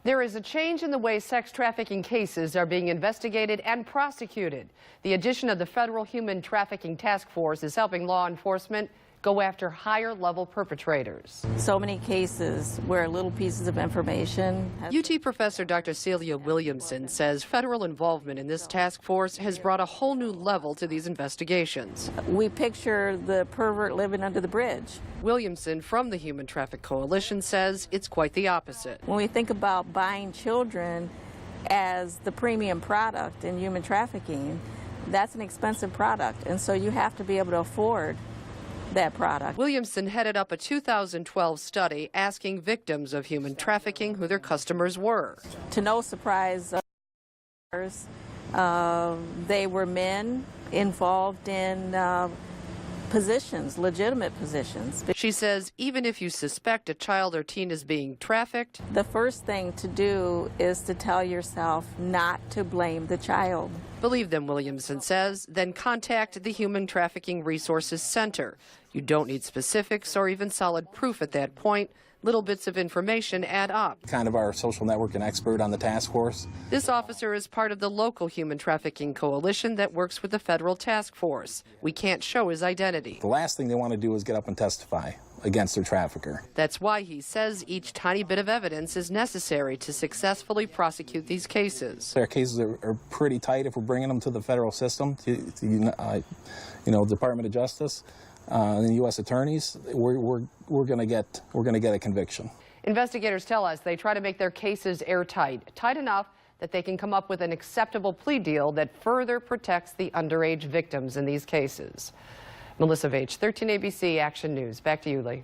There is a change in the way sex trafficking cases are being investigated and prosecuted. The addition of the Federal Human Trafficking Task Force is helping law enforcement go after higher-level perpetrators. So many cases where little pieces of information. UT professor Dr. Celia Williamson says federal involvement in this task force has brought a whole new level to these investigations. We picture the pervert living under the bridge. Williamson from the Human Traffic Coalition says it's quite the opposite. When we think about buying children as the premium product in human trafficking, that's an expensive product, and so you have to be able to afford that product. Williamson headed up a 2012 study asking victims of human trafficking who their customers were. To no surprise, they were men involved in positions, legitimate positions. She says even if you suspect a child or teen is being trafficked, the first thing to do is to tell yourself not to blame the child. Believe them, Williamson says, then contact the Human Trafficking Resources Center. You don't need specifics or even solid proof at that point. Little bits of information add up. Kind of our social network and expert on the task force. This officer is part of the local human trafficking coalition that works with the federal task force. We can't show his identity. The last thing they want to do is get up and testify against their trafficker. That's why he says each tiny bit of evidence is necessary to successfully prosecute these cases. Our cases are pretty tight if we're bringing them to the federal system, to Department of Justice. And the U.S. attorneys, we're going to get a conviction. Investigators tell us they try to make their cases airtight, tight enough that they can come up with an acceptable plea deal that further protects the underage victims in these cases. Melissa Veitch, 13 ABC Action News. Back to you, Lee.